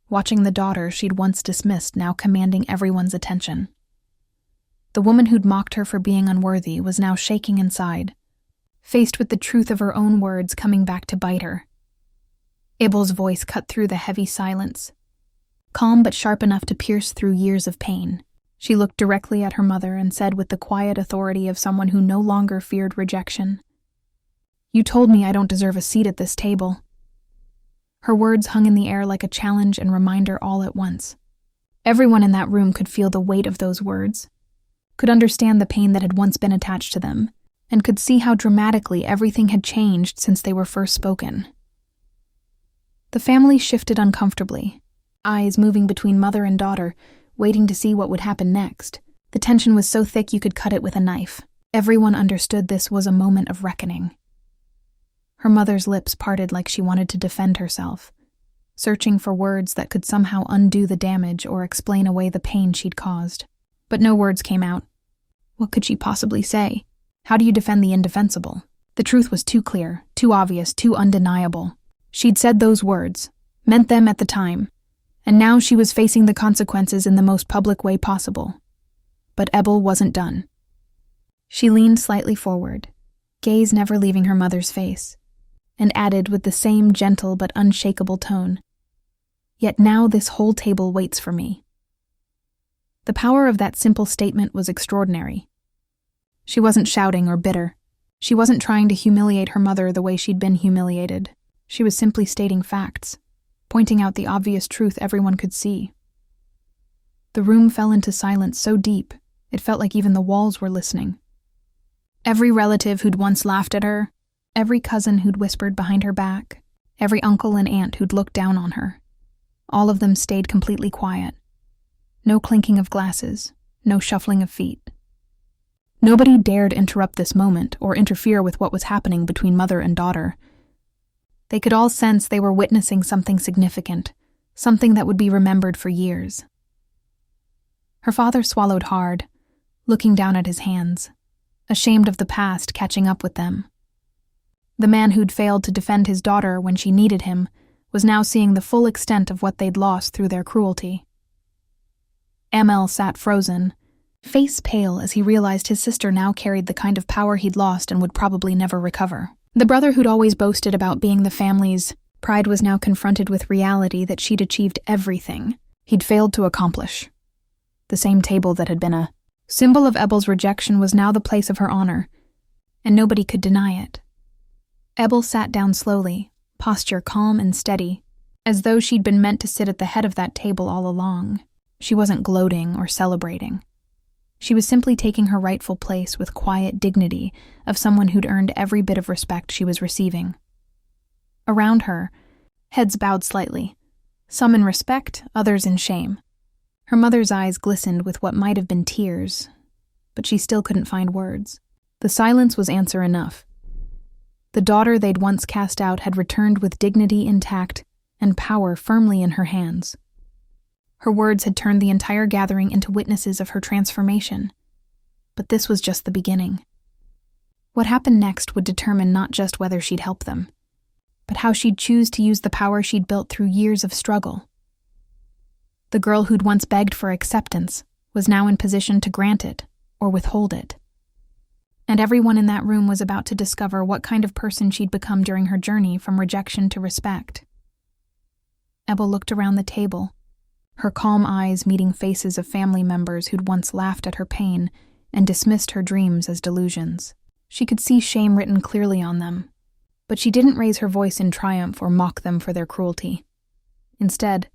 Speaker 1: watching the daughter she'd once dismissed now commanding everyone's attention. The woman who'd mocked her for being unworthy was now shaking inside, faced with the truth of her own words coming back to bite her. Ebel's voice cut through the heavy silence, calm but sharp enough to pierce through years of pain. She looked directly at her mother and said with the quiet authority of someone who no longer feared rejection, "You told me I don't deserve a seat at this table." Her words hung in the air like a challenge and reminder all at once. Everyone in that room could feel the weight of those words, could understand the pain that had once been attached to them, and could see how dramatically everything had changed since they were first spoken. The family shifted uncomfortably, eyes moving between mother and daughter, waiting to see what would happen next. The tension was so thick you could cut it with a knife. Everyone understood this was a moment of reckoning. Her mother's lips parted like she wanted to defend herself, searching for words that could somehow undo the damage or explain away the pain she'd caused. But no words came out. What could she possibly say? How do you defend the indefensible? The truth was too clear, too obvious, too undeniable. She'd said those words, meant them at the time, and now she was facing the consequences in the most public way possible. But Ebel wasn't done. She leaned slightly forward, gaze never leaving her mother's face, and added with the same gentle but unshakable tone, "Yet now this whole table waits for me." The power of that simple statement was extraordinary. She wasn't shouting or bitter. She wasn't trying to humiliate her mother the way she'd been humiliated. She was simply stating facts, pointing out the obvious truth everyone could see. The room fell into silence so deep, it felt like even the walls were listening. Every relative who'd once laughed at her, every cousin who'd whispered behind her back, every uncle and aunt who'd looked down on her, all of them stayed completely quiet. No clinking of glasses, no shuffling of feet. Nobody dared interrupt this moment or interfere with what was happening between mother and daughter. They could all sense they were witnessing something significant, something that would be remembered for years. Her father swallowed hard, looking down at his hands, ashamed of the past catching up with them. The man who'd failed to defend his daughter when she needed him was now seeing the full extent of what they'd lost through their cruelty. Amel sat frozen, face pale as he realized his sister now carried the kind of power he'd lost and would probably never recover. The brother who'd always boasted about being the family's pride was now confronted with reality that she'd achieved everything he'd failed to accomplish. The same table that had been a symbol of Ebel's rejection was now the place of her honor, and nobody could deny it. Ebel sat down slowly, posture calm and steady, as though she'd been meant to sit at the head of that table all along. She wasn't gloating or celebrating. She was simply taking her rightful place with quiet dignity of someone who'd earned every bit of respect she was receiving. Around her, heads bowed slightly, some in respect, others in shame. Her mother's eyes glistened with what might have been tears, but she still couldn't find words. The silence was answer enough. The daughter they'd once cast out had returned with dignity intact and power firmly in her hands. Her words had turned the entire gathering into witnesses of her transformation. But this was just the beginning. What happened next would determine not just whether she'd help them, but how she'd choose to use the power she'd built through years of struggle. The girl who'd once begged for acceptance was now in position to grant it or withhold it. And everyone in that room was about to discover what kind of person she'd become during her journey from rejection to respect. Ebel looked around the table, her calm eyes meeting faces of family members who'd once laughed at her pain and dismissed her dreams as delusions. She could see shame written clearly on them, but she didn't raise her voice in triumph or mock them for their cruelty. Instead,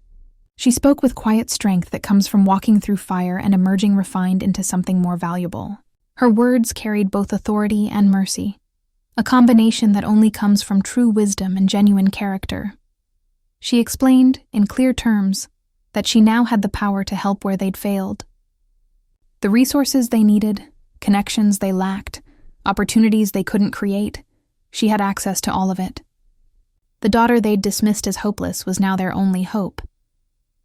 Speaker 1: she spoke with quiet strength that comes from walking through fire and emerging refined into something more valuable. Her words carried both authority and mercy, a combination that only comes from true wisdom and genuine character. She explained, in clear terms, that she now had the power to help where they'd failed. The resources they needed, connections they lacked, opportunities they couldn't create, she had access to all of it. The daughter they'd dismissed as hopeless was now their only hope.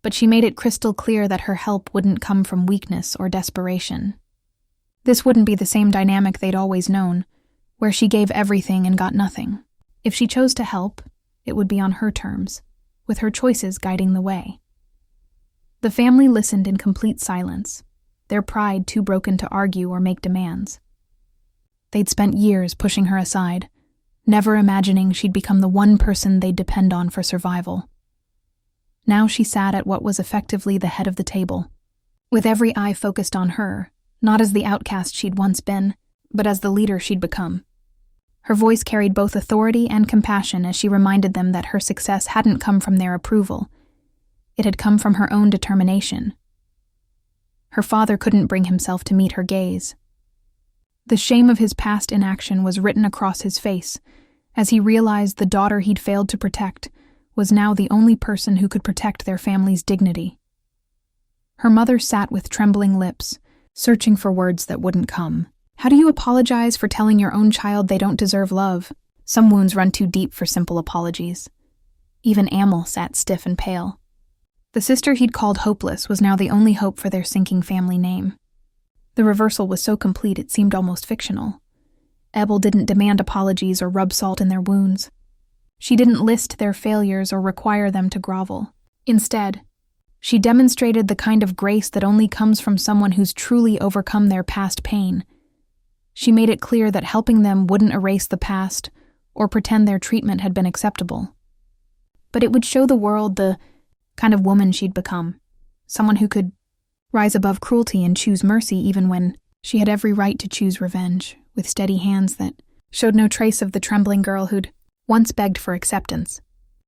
Speaker 1: But she made it crystal clear that her help wouldn't come from weakness or desperation. This wouldn't be the same dynamic they'd always known, where she gave everything and got nothing. If she chose to help, it would be on her terms, with her choices guiding the way. The family listened in complete silence, their pride too broken to argue or make demands. They'd spent years pushing her aside, never imagining she'd become the one person they'd depend on for survival. Now she sat at what was effectively the head of the table, with every eye focused on her, not as the outcast she'd once been, but as the leader she'd become. Her voice carried both authority and compassion as she reminded them that her success hadn't come from their approval. It had come from her own determination. Her father couldn't bring himself to meet her gaze. The shame of his past inaction was written across his face as he realized the daughter he'd failed to protect was now the only person who could protect their family's dignity. Her mother sat with trembling lips, searching for words that wouldn't come. How do you apologize for telling your own child they don't deserve love? Some wounds run too deep for simple apologies. Even Amel sat stiff and pale. The sister he'd called hopeless was now the only hope for their sinking family name. The reversal was so complete it seemed almost fictional. Ebel didn't demand apologies or rub salt in their wounds. She didn't list their failures or require them to grovel. Instead, she demonstrated the kind of grace that only comes from someone who's truly overcome their past pain. She made it clear that helping them wouldn't erase the past or pretend their treatment had been acceptable. But it would show the world the kind of woman she'd become, someone who could rise above cruelty and choose mercy even when she had every right to choose revenge, with steady hands that showed no trace of the trembling girl who'd once begged for acceptance.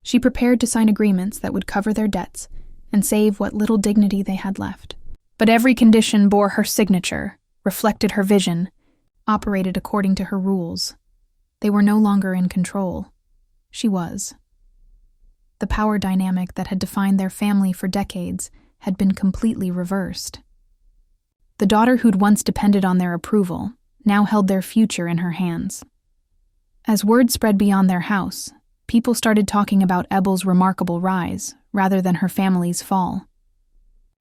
Speaker 1: She prepared to sign agreements that would cover their debts and save what little dignity they had left. But every condition bore her signature, reflected her vision, operated according to her rules. They were no longer in control. She was. The power dynamic that had defined their family for decades had been completely reversed. The daughter who'd once depended on their approval now held their future in her hands. As word spread beyond their house, people started talking about Ebel's remarkable rise rather than her family's fall.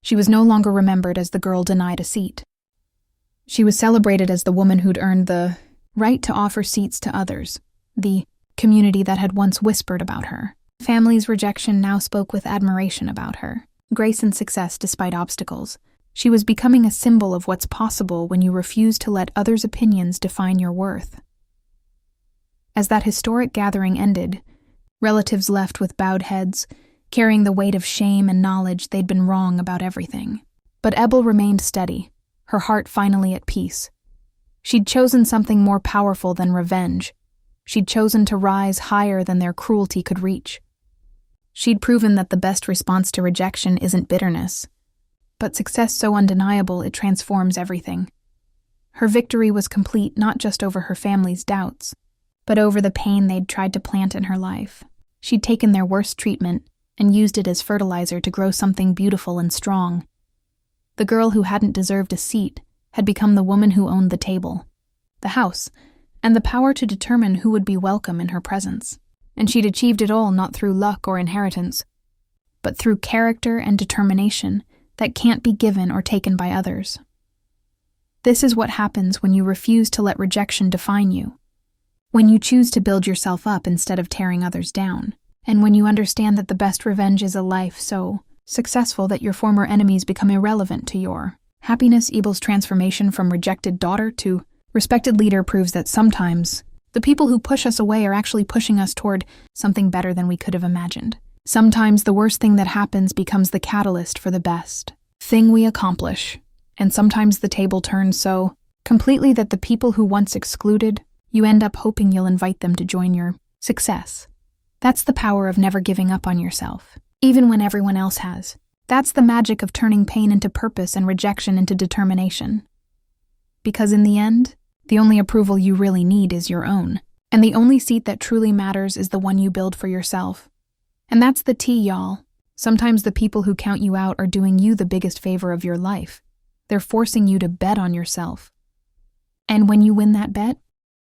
Speaker 1: She was no longer remembered as the girl denied a seat. She was celebrated as the woman who'd earned the right to offer seats to others, the community that had once whispered about her. Family's rejection now spoke with admiration about her, grace and success despite obstacles. She was becoming a symbol of what's possible when you refuse to let others' opinions define your worth. As that historic gathering ended, relatives left with bowed heads, carrying the weight of shame and knowledge they'd been wrong about everything. But Ebel remained steady, her heart finally at peace. She'd chosen something more powerful than revenge. She'd chosen to rise higher than their cruelty could reach. She'd proven that the best response to rejection isn't bitterness, but success so undeniable it transforms everything. Her victory was complete not just over her family's doubts, but over the pain they'd tried to plant in her life. She'd taken their worst treatment and used it as fertilizer to grow something beautiful and strong. The girl who hadn't deserved a seat had become the woman who owned the table, the house, and the power to determine who would be welcome in her presence. And she'd achieved it all not through luck or inheritance, but through character and determination that can't be given or taken by others. This is what happens when you refuse to let rejection define you, when you choose to build yourself up instead of tearing others down, and when you understand that the best revenge is a life so successful that your former enemies become irrelevant to your happiness. Ebel's transformation from rejected daughter to respected leader proves that sometimes the people who push us away are actually pushing us toward something better than we could have imagined. Sometimes the worst thing that happens becomes the catalyst for the best thing we accomplish, and sometimes the table turns so completely that the people who once excluded, you end up hoping you'll invite them to join your success. That's the power of never giving up on yourself, even when everyone else has. That's the magic of turning pain into purpose and rejection into determination. Because in the end, the only approval you really need is your own, and the only seat that truly matters is the one you build for yourself. And that's the tea, y'all. Sometimes the people who count you out are doing you the biggest favor of your life. They're forcing you to bet on yourself. And when you win that bet,